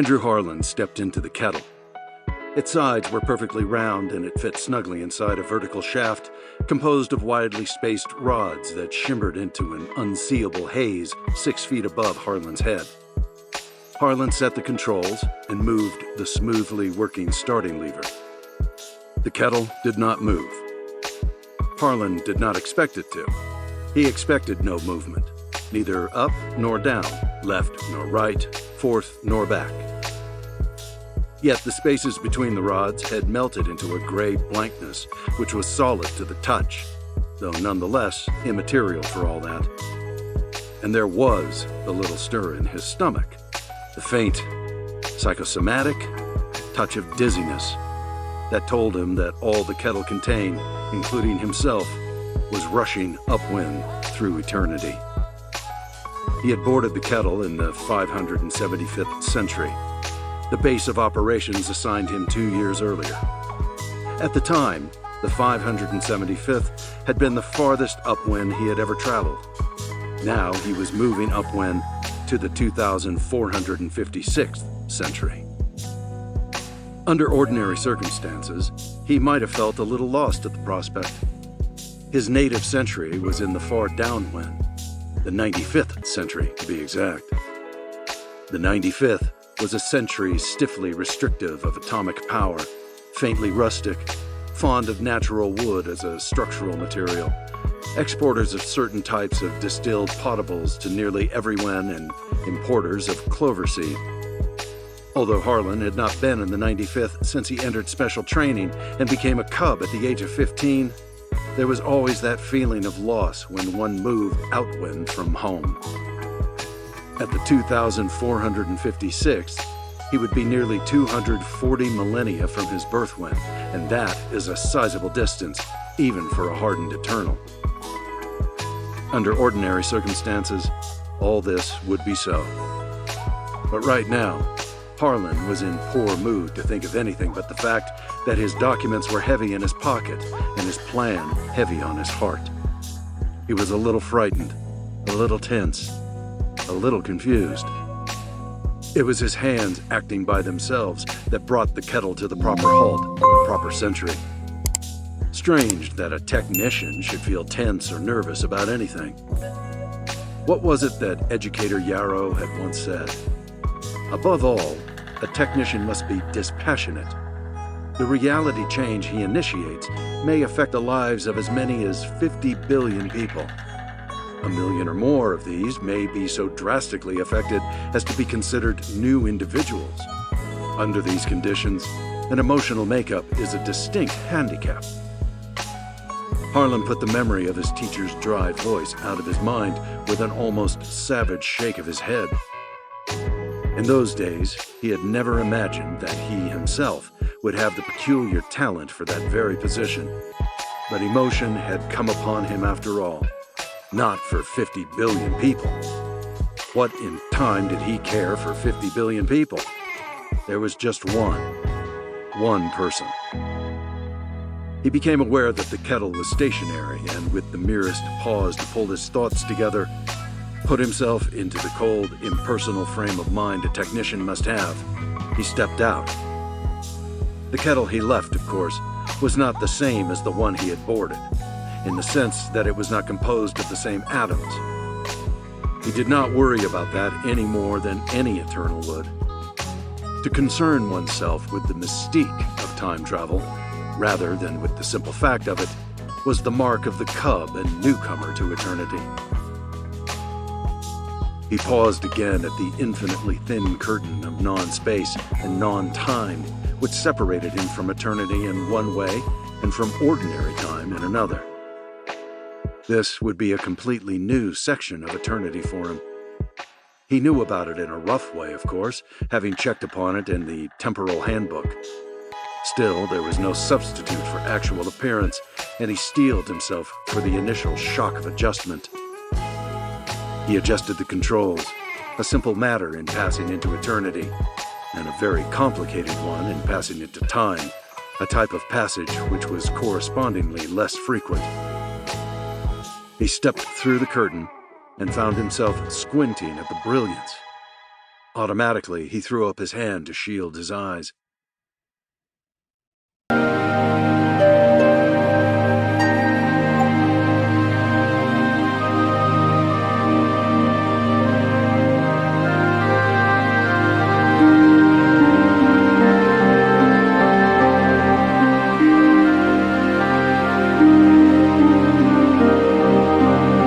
Andrew Harlan stepped into the kettle. Its sides were perfectly round, and it fit snugly inside a vertical shaft composed of widely spaced rods that shimmered into an unseeable haze 6 feet above Harlan's head. Harlan set the controls and moved the smoothly working starting lever. The kettle did not move. Harlan did not expect it to. He expected no movement, neither up nor down, left nor right, forth nor back. Yet the spaces between the rods had melted into a gray blankness, which was solid to the touch, though nonetheless immaterial for all that. And there was the little stir in his stomach, the faint, psychosomatic touch of dizziness that told him that all the kettle contained, including himself, was rushing upwind through eternity. He had boarded the kettle in the 575th century, the base of operations assigned him 2 years earlier. At the time, the 575th had been the farthest upwind he had ever traveled. Now he was moving upwind to the 2456th century. Under ordinary circumstances, he might have felt a little lost at the prospect. His native century was in the far downwind, the 95th century to be exact. The 95th was a century stiffly restrictive of atomic power, faintly rustic, fond of natural wood as a structural material, exporters of certain types of distilled potables to nearly everyone, and importers of clover seed. Although Harlan had not been in the 95th since he entered special training and became a cub at the age of 15, there was always that feeling of loss when one moved outwind from home. At the 2456th, he would be nearly 240 millennia from his birthwind, and that is a sizable distance, even for a hardened eternal. Under ordinary circumstances, all this would be so. But right now, Harlan was in poor mood to think of anything but the fact that his documents were heavy in his pocket and his plan heavy on his heart. He was a little frightened, a little tense, a little confused. It was his hands acting by themselves that brought the kettle to the proper halt, the proper century. Strange that a technician should feel tense or nervous about anything. What was it that Educator Yarrow had once said? Above all, a technician must be dispassionate. The reality change he initiates may affect the lives of as many as 50 billion people. 1 million or more of these may be so drastically affected as to be considered new individuals. Under these conditions, an emotional makeup is a distinct handicap. Harlan put the memory of his teacher's dry voice out of his mind with an almost savage shake of his head. In those days, he had never imagined that he himself would have the peculiar talent for that very position. But emotion had come upon him after all, not for 50 billion people. What in time did he care for 50 billion people? There was just one person. He became aware that the kettle was stationary, and with the merest pause to pull his thoughts together, put himself into the cold, impersonal frame of mind a technician must have, he stepped out. The kettle he left, of course, was not the same as the one he had boarded, in the sense that it was not composed of the same atoms. He did not worry about that any more than any eternal would. To concern oneself with the mystique of time travel, rather than with the simple fact of it, was the mark of the cub and newcomer to eternity. He paused again at the infinitely thin curtain of non-space and non-time which separated him from eternity in one way and from ordinary time in another. This would be a completely new section of eternity for him. He knew about it in a rough way, of course, having checked upon it in the temporal handbook. Still, there was no substitute for actual appearance, and he steeled himself for the initial shock of adjustment. He adjusted the controls, a simple matter in passing into eternity, and a very complicated one in passing into time, a type of passage which was correspondingly less frequent. He stepped through the curtain and found himself squinting at the brilliance, Automatically, he threw up his hand to shield his eyes.